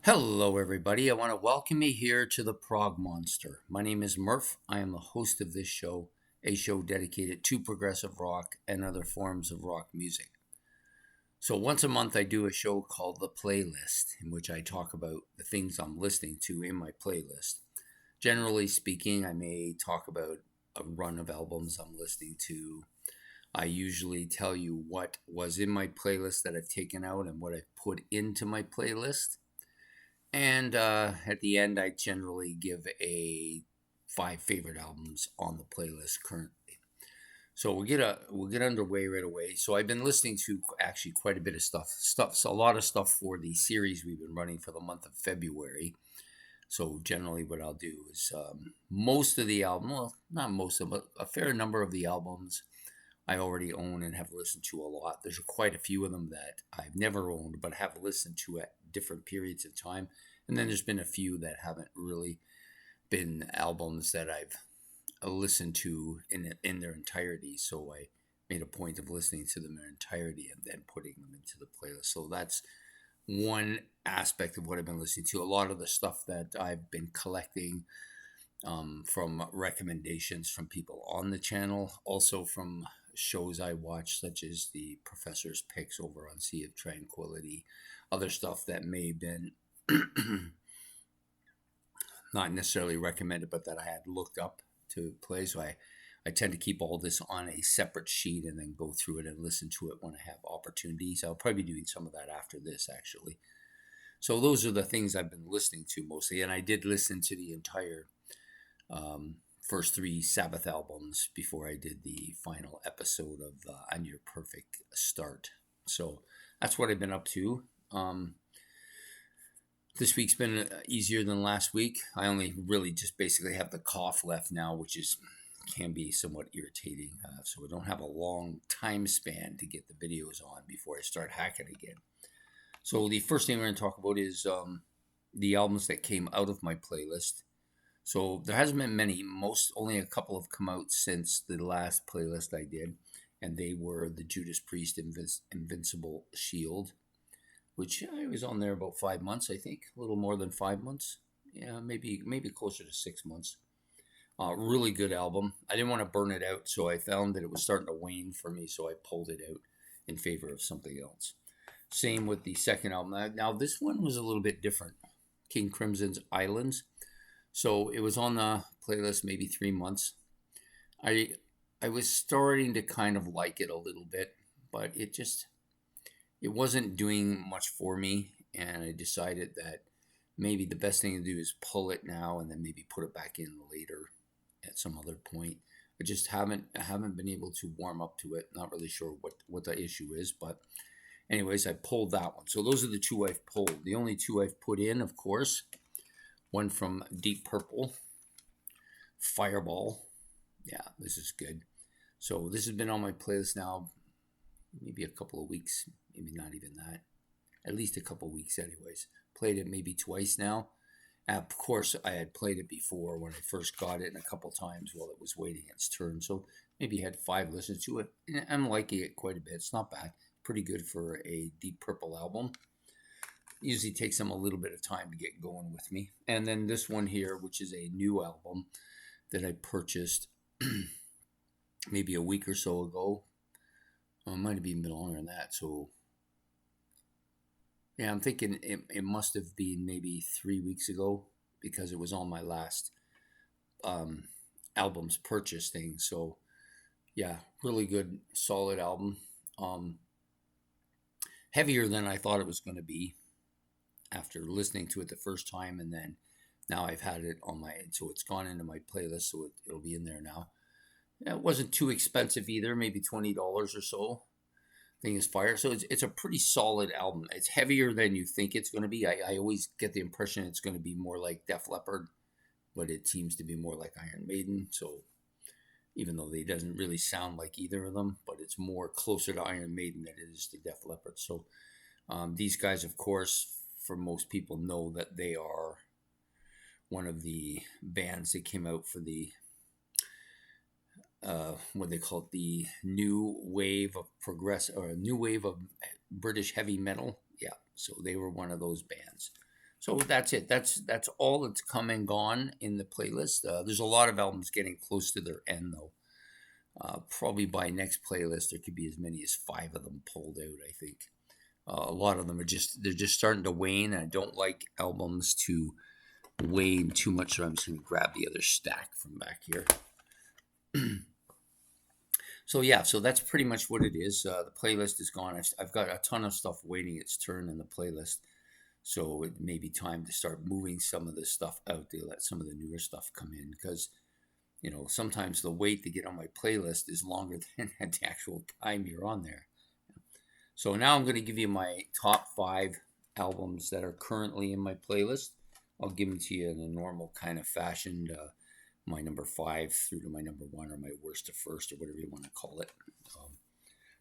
Hello, everybody. I want to welcome you here to the Prog Monster. My name is Murph. I am the host of this show, a show dedicated to progressive rock and other forms of rock music. So, once a month, I do a show called The Playlist, in which I talk about the things I'm listening to in my playlist. Generally speaking, I may talk about a run of albums I'm listening to. I usually tell you what was in my playlist that I've taken out and what I've put into my playlist. And at the end, I generally give a five favorite albums on the playlist currently. So we'll get underway right away. So I've been listening to actually quite a bit of so a lot of stuff for the series we've been running for the month of February. So generally, what I'll do is most of the album, well, not most of them, but a fair number of the albums I already own and have listened to a lot. There's quite a few of them that I've never owned, but have listened to at different periods of time. And then there's been a few that haven't really been albums that I've listened to in their entirety. So I made a point of listening to them in their entirety and then putting them into the playlist. So that's one aspect of what I've been listening to. A lot of the stuff that I've been collecting from recommendations from people on the channel, also from shows I watch, such as the Professor's Picks over on Sea of Tranquility, other stuff that may have been not necessarily recommended, but that I had looked up to play. So I tend to keep all this on a separate sheet and then go through it and listen to it when I have opportunities. I'll probably be doing some of that after this, actually. So those are the things I've been listening to mostly. And I did listen to the entire first three Sabbath albums before I did the final episode of On Your Perfect Start. So that's what I've been up to. This week's been easier than last week. I only really just basically have the cough left now, which is can be somewhat irritating. So I don't have a long time span to get the videos on before I start hacking again. So the first thing we're going to talk about is the albums that came out of my playlist. So there hasn't been many. Only a couple have come out since the last playlist I did, and they were the Judas Priest Invincible Shield, which I was on there about 5 months, I think, a little more than 5 months. Yeah, maybe closer to 6 months. Really good album. I didn't want to burn it out, so I found that it was starting to wane for me, so I pulled it out in favor of something else. Same with the second album. Now this one was a little bit different. King Crimson's Islands. So it was on the playlist maybe 3 months. I I was starting to kind of like it a little bit, but it wasn't doing much for me, and I decided that maybe the best thing to do is pull it now and then maybe put it back in later at some other point. I haven't been able to warm up to it. Not really sure what the issue is, but anyways, I pulled that one. So those are the two I've pulled. The only two I've put in, of course, one from Deep Purple, Fireball. Yeah, this is good. So this has been on my playlist now, maybe a couple of weeks, maybe not even that, at least a couple of weeks, anyways. Played it maybe twice now. Of course, I had played it before when I first got it, and a couple times while it was waiting its turn. So maybe had five listens to it. And I'm liking it quite a bit. It's not bad. Pretty good for a Deep Purple album. Usually takes them a little bit of time to get going with me. And then this one here, which is a new album that I purchased maybe a week or so ago. Well, it might have even been longer than that. So, yeah, I'm thinking it must have been maybe 3 weeks ago because it was on my last um, albums purchase thing. So, yeah, really good, solid album. Um, Heavier than I thought it was going to be after listening to it the first time, and then now I've had it on so it's gone into my playlist, so it'll be in there now. Yeah, it wasn't too expensive either, maybe $20 or so. Thing is fire. So it's a pretty solid album. It's heavier than you think it's going to be. I always get the impression it's going to be more like Def Leppard, but it seems to be more like Iron Maiden. So even though they doesn't really sound like either of them, but it's more closer to Iron Maiden than it is to Def Leppard. So these guys, of course, for most people know that they are one of the bands that came out for the what they call it, the new wave of progress or a new wave of British heavy metal. Yeah, so they were one of those bands. So that's it. That's all that's come and gone in the playlist. There's a lot of albums getting close to their end though. Probably by next playlist, there could be as many as 5 of them pulled out. I think a lot of them are they're just starting to wane. And I don't like albums to wane too much, so I'm just going to grab the other stack from back here. So yeah, so that's pretty much what it is. The playlist is gone. I've got a ton of stuff waiting its turn in the playlist. So it may be time to start moving some of this stuff out to let some of the newer stuff come in, because sometimes the wait to get on my playlist is longer than the actual time you're on there. So now I'm going to give you my top 5 albums that are currently in my playlist. I'll give them to you in a normal kind of fashion, my number 5 through to my number 1, or my worst to first, or whatever you want to call it.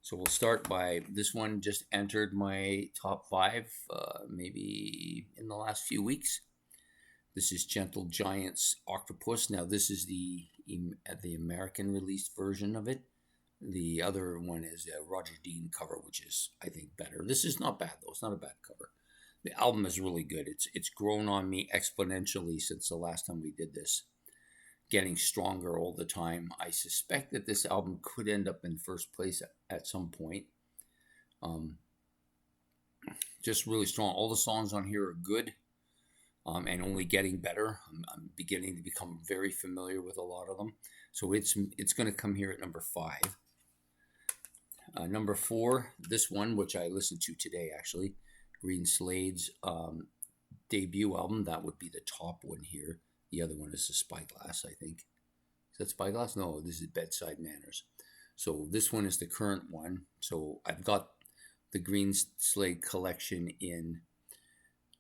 So we'll start by this one. Just entered my top 5 maybe in the last few weeks. This is Gentle Giant's Octopus. Now this is the American released version of it. The other one is a Roger Dean cover, which is, I think, better. This is not bad though. It's not a bad cover. The album is really good. It's grown on me exponentially since the last time we did this, getting stronger all the time. I suspect that this album could end up in first place at some point. Just really strong. All the songs on here are good, and only getting better. I'm beginning to become very familiar with a lot of them. So it's going to come here at number 5. Number 4, this one, which I listened to today actually, Greenslade's debut album. That would be the top one here. The other one is the Spyglass, I think. Is that Spyglass? No, this is Bedside Manners. So this one is the current one. So I've got the Greenslade collection in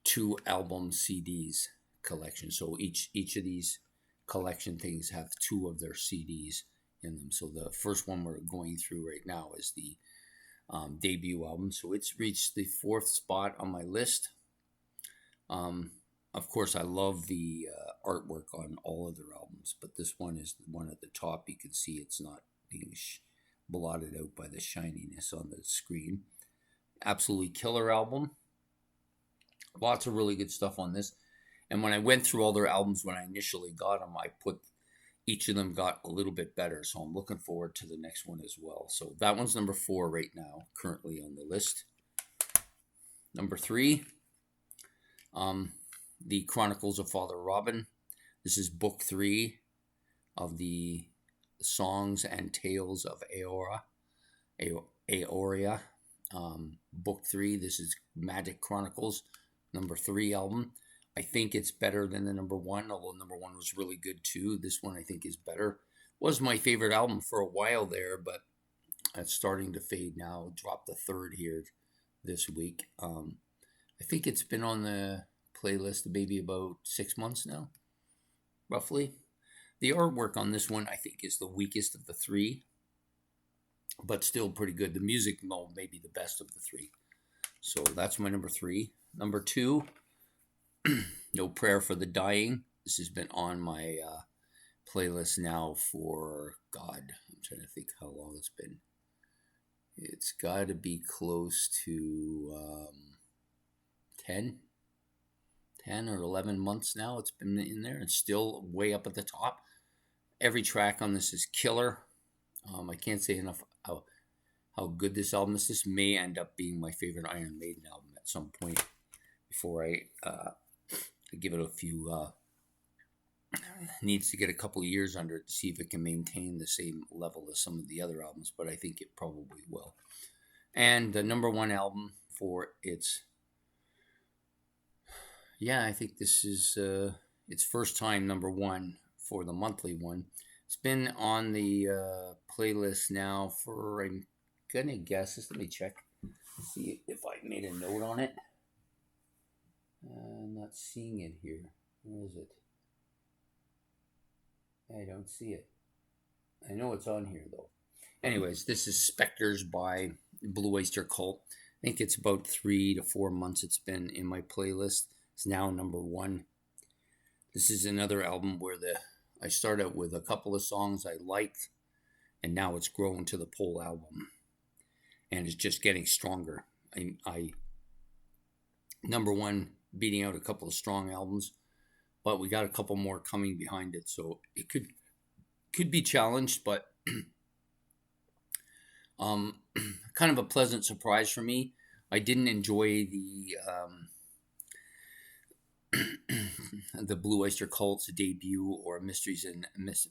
2 album CDs collection. So each of these collection things have 2 of their CDs in them. So the first one we're going through right now is the debut album. So it's reached the 4th spot on my list. Of course, I love the artwork on all of their albums, but this one is the one at the top. You can see it's not being blotted out by the shininess on the screen. Absolutely killer album. Lots of really good stuff on this. And when I went through all their albums when I initially got them, I put each of them got a little bit better. So I'm looking forward to the next one as well. So that one's number 4 right now, currently on the list. Number 3, The Chronicles of Father Robin. This is book 3 of the Songs and Tales of Aoria. Book 3, this is Magic Chronicles, number 3 album. I think it's better than the number 1, although number 1 was really good too. This one I think is better. Was my favorite album for a while there, but it's starting to fade now. Dropped the 3rd here this week. I think it's been on the playlist maybe about 6 months now, roughly. The artwork on this one I think is the weakest of the 3, but still pretty good. The music may be the best of the 3. So that's my number 3. Number 2, No Prayer for the Dying. This has been on my playlist now for, God, I'm trying to think how long it's been. It's got to be close to 10 or 11 months now. It's been in there. It's still way up at the top. Every track on this is killer. I can't say enough how good this album is. This may end up being my favorite Iron Maiden album at some point before I give it a few, needs to get a couple of years under it to see if it can maintain the same level as some of the other albums, but I think it probably will. And the number 1 album for its, I think this is its first time number 1 for the monthly one. It's been on the playlist now for, I'm gonna guess, just let me check, see if I made a note on it. I'm not seeing it here. Where is it? I don't see it. I know it's on here though. Anyways, this is Spectres by Blue Oyster Cult. I think it's about 3 to 4 months it's been in my playlist. It's now number 1. This is another album where I start out with a couple of songs I liked, and now it's grown to the whole album, and it's just getting stronger. I number 1 beating out a couple of strong albums, but we got a couple more coming behind it, so it could be challenged, but kind of a pleasant surprise for me. I didn't enjoy the Blue Oyster Cult's debut or Mysteries and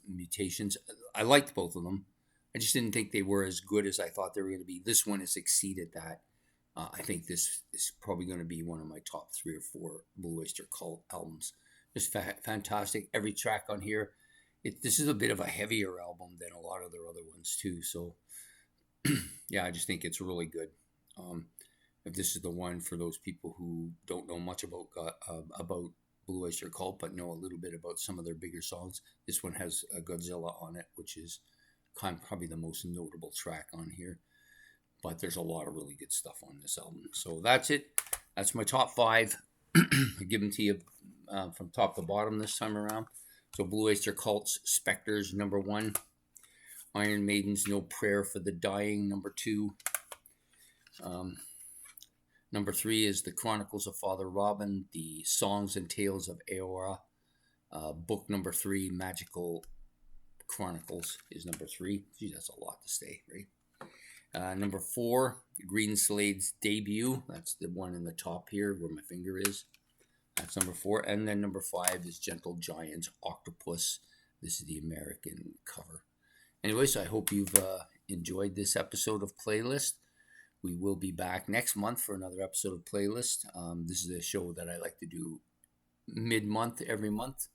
Mutations. I liked both of them. I just didn't think they were as good as I thought they were going to be. This one has exceeded that. I think this is probably going to be one of my top 3 or 4 Blue Oyster Cult albums. Just fantastic. Every track on here. This is a bit of a heavier album than a lot of their other ones too. So yeah, I just think it's really good. If this is the one for those people who don't know much about Blue Oyster Cult, but know a little bit about some of their bigger songs, this one has Godzilla on it, which is probably the most notable track on here. But there's a lot of really good stuff on this album. So that's it. That's my top 5. I give them to you from top to bottom this time around. So Blue Oyster Cult's Spectres, number 1. Iron Maiden's No Prayer for the Dying, number 2. Number 3 is The Chronicles of Father Robin, The Songs and Tales of Eora. Book number 3, Magical Chronicles, is number 3. Gee, that's a lot to say, right? Number 4, Greenslade's Debut. That's the one in the top here where my finger is. That's number 4. And then number 5 is Gentle Giant's Octopus. This is the American cover. Anyways, I hope you've enjoyed this episode of Playlist. We will be back next month for another episode of Playlist. This is a show that I like to do mid-month every month.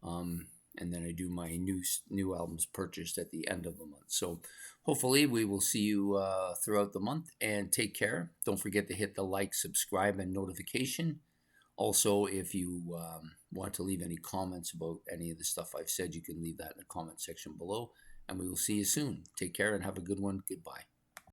And then I do my new albums purchased at the end of the month. So hopefully we will see you throughout the month, and take care. Don't forget to hit the like, subscribe, and notification. Also, if you want to leave any comments about any of the stuff I've said, you can leave that in the comment section below. And we will see you soon. Take care and have a good one. Goodbye.